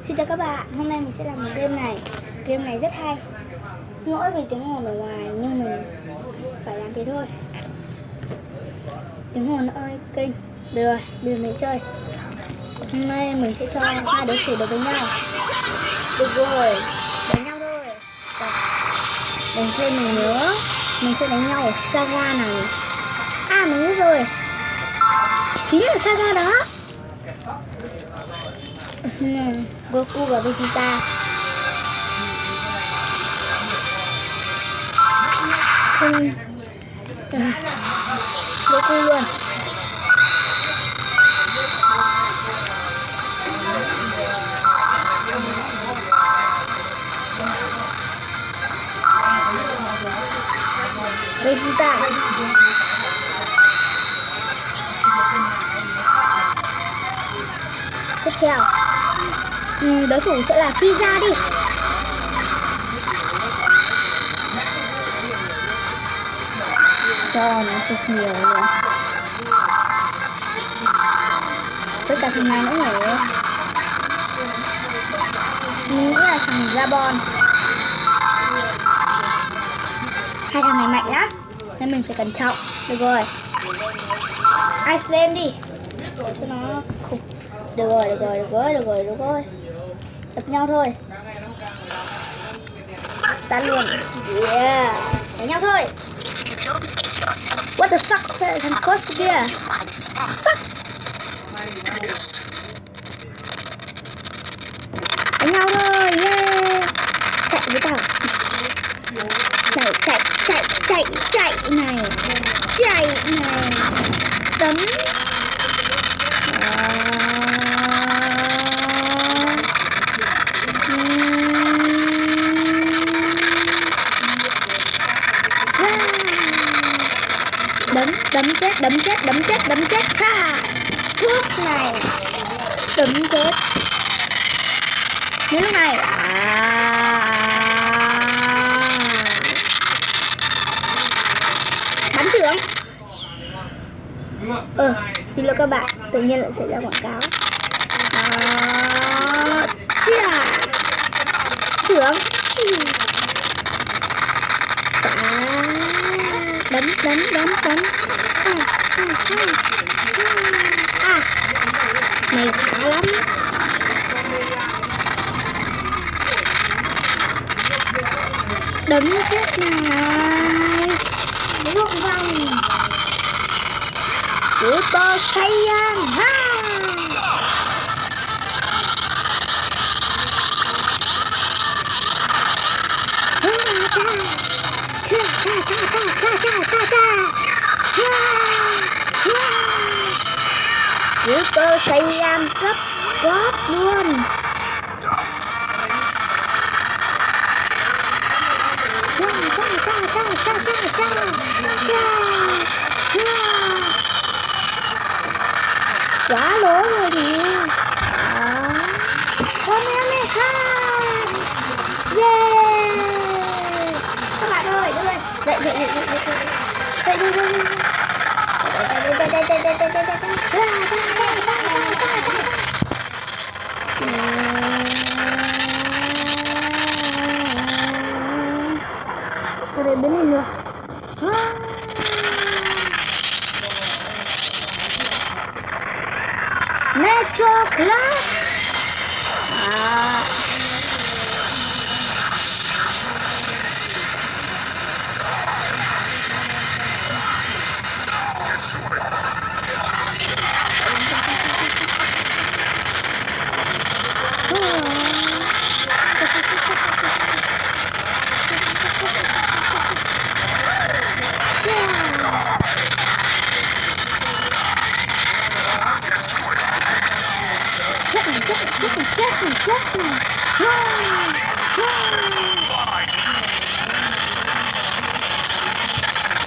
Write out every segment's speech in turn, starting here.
Xin chào các bạn, hôm nay mình sẽ làm một game này. Game này rất hay. Xin lỗi vì tiếng ồn ở ngoài nhưng mình phải làm thế thôi. Tiếng ồn ơi kinh. Được rồi, bây giờ mình chơi. Hôm nay mình sẽ cho hai đối thủ đấu với nhau. Được rồi, đánh nhau thôi. Mình nhớ mình sẽ đánh nhau ở Saga này. À mình biết rồi, chính là Saga đó. Goku và Vegeta. Goku luôn. Vegeta. Tiếp theo đối thủ sẽ là Frieza đi. Cho nó thật nhiều luôn. Với cả thằng này nữa nhỉ. Mình nghĩ là thằng Zabon. Hai thằng này mạnh lắm nên mình phải cẩn trọng. Được rồi, Ice lên đi cho nó khủng. Được rồi. Đập nhau thôi. Tán luôn. Yeah. Đánh nhau thôi. What the fuck? Thế thằng coach kia. Fuck. Đánh nhau thôi. Yeah. Chạy với tao. Chạy này. Tấn. Đấm chết ha. Push này. Đấm chết. Như lúc này. Bắn trưởng. Xin lỗi các bạn, tự nhiên lại xảy ra quảng cáo. Trưởng. Đấm. Này khá lắm. Đấm chết này. Luộc vòng. Super Saiyan ha. Super Saiyan cấp gót luôn. Quá lố rồi nè. Kamehameha. Yeah. Các bạn ơi, đưa lên. Dậy. Đây bên này nữa. Metro Plus. Chết này.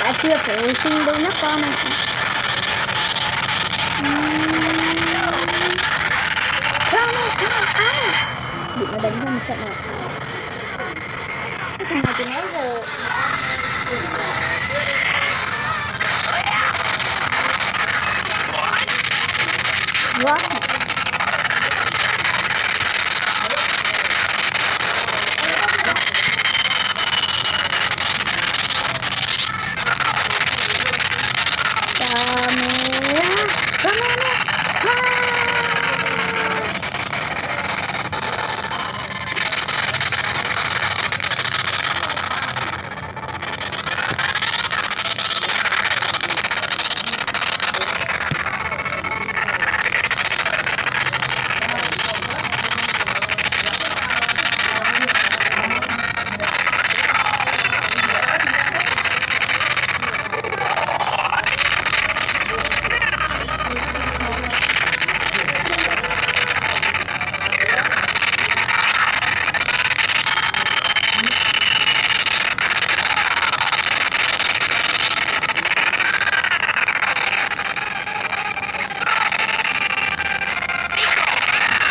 Đã chưa phải sinh đâu nhóc con này. Bị nó đánh ra một trận này. Cái thằng này từ nãy giờ What?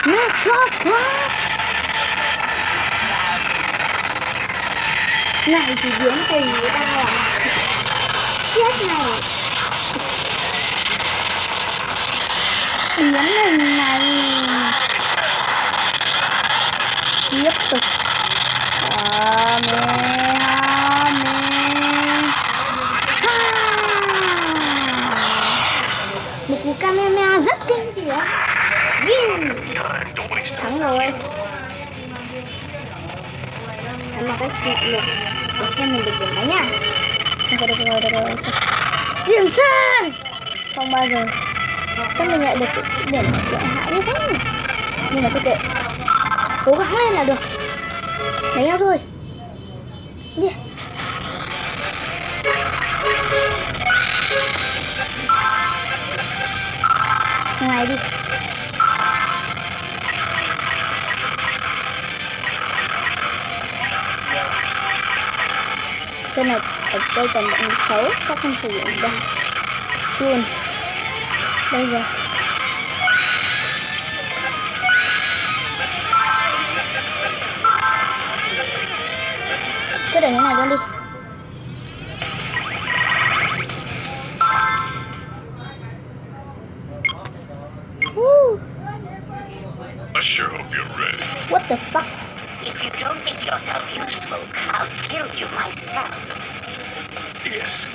Metroclass này thì biến tình với tao à? Chết này, biến hình này tiếp tục. Một cú Kamehameha rất kinh khủng. Thắng rồi. Thắng bằng cách lục lục để xem mình được điểm mấy nha. Được rồi. Điểm C. Không bao giờ. Sao mình lại được điểm lợi hại như thế này? Nhưng mà thôi kệ. Cố gắng lên là được. Đánh nhau thôi. Yes. Ngoài đi. Trên này ở đây còn bọn xấu, các không sử dụng đâu. Chuồn. Bây giờ cứ để thế này luôn đi. I sure hope you're ready. What the fuck? If you don't make yourself useful, I'll kill you myself. Yes.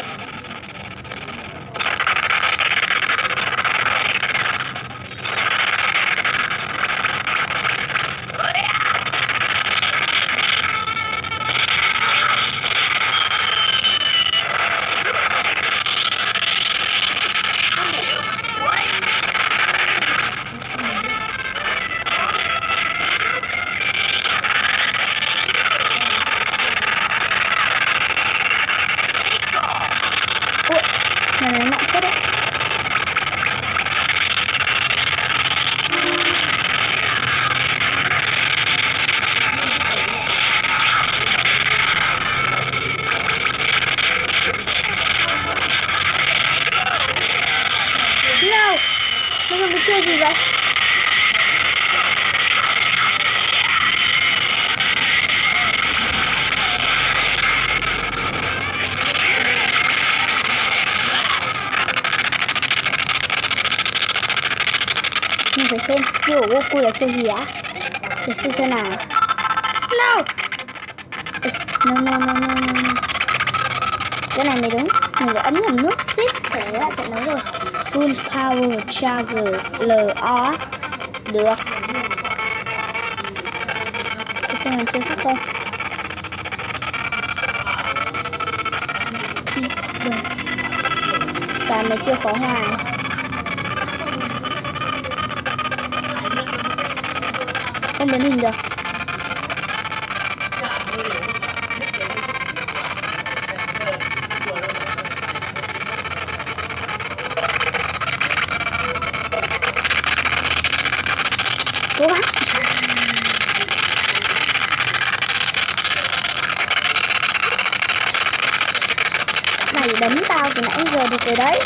Này mạnh phết đấy. No, nó không biết chơi gì vậy? Mình phải xem skill của Goku là chơi gì á? Để xem nào. No. No. Cái này mới đúng. Mình đã ấn nhầm nút shift để lại trận đấu rồi. Full power charger LO. Được. Để xem mình chơi khác không. Toàn này chưa có hoàng. Không biến hình được. Cố gắng. Mày đánh tao từ nãy giờ được rồi đấy.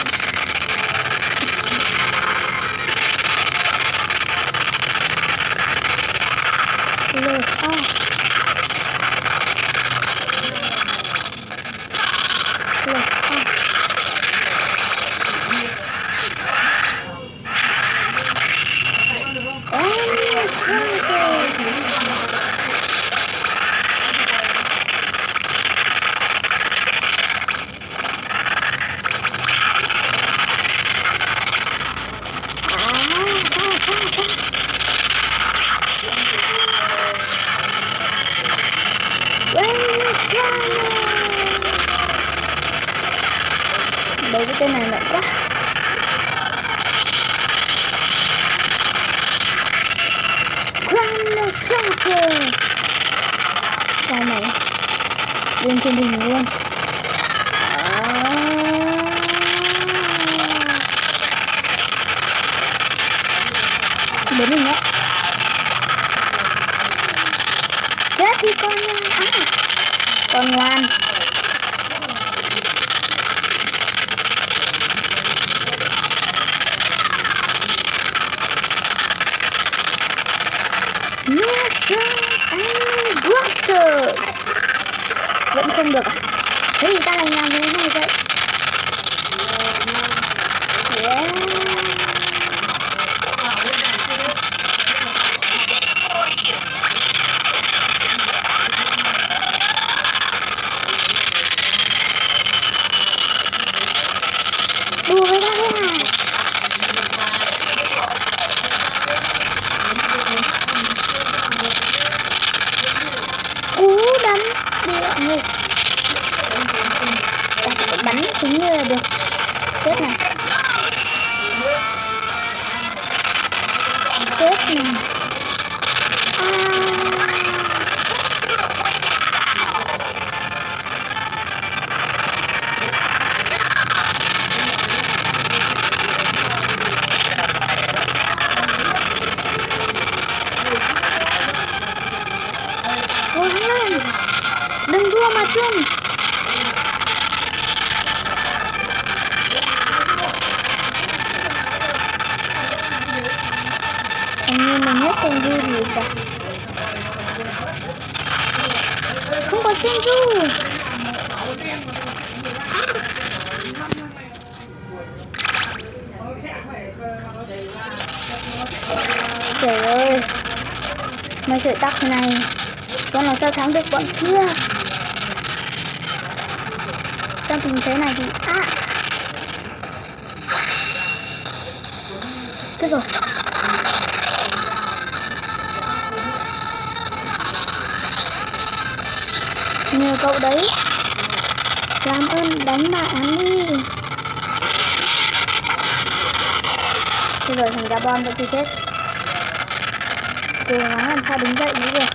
Đấy, cái tên này mạnh quá. Grand Center. Cho mày lên trên đỉnh luôn. Đến mình nhé. Chết đi con nha. Con ngoan. Mason and Waters. Vẫn không được à? Thế thì ta lại làm thế này vậy. Yeah. Đùa với ta đấy hả? Cú đánh địa ngục. Ta chỉ phải bắn chúng người là được. Chết này. Chết này. Cố gắng lên. Đừng thua mà Trump. Hình như mình hết Senju gì cả. Không có Senju. Trời ơi, mấy sợi tóc thế này cho làm sao thắng được bọn kia. Trong tình thế này thì chết rồi. Nhờ cậu đấy, làm ơn đánh bại hắn đi. Thế rồi thằng Gabon vẫn chưa chết. Cố gắng làm sao đứng dậy mới được.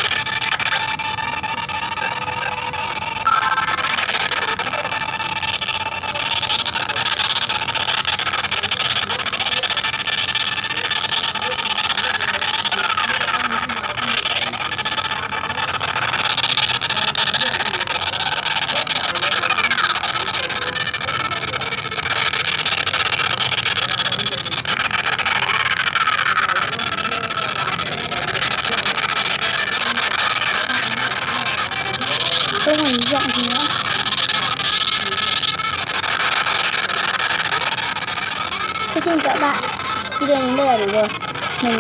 Không còn hy vọng gì nữa. Xin chào các bạn, video đến đây là đủ rồi.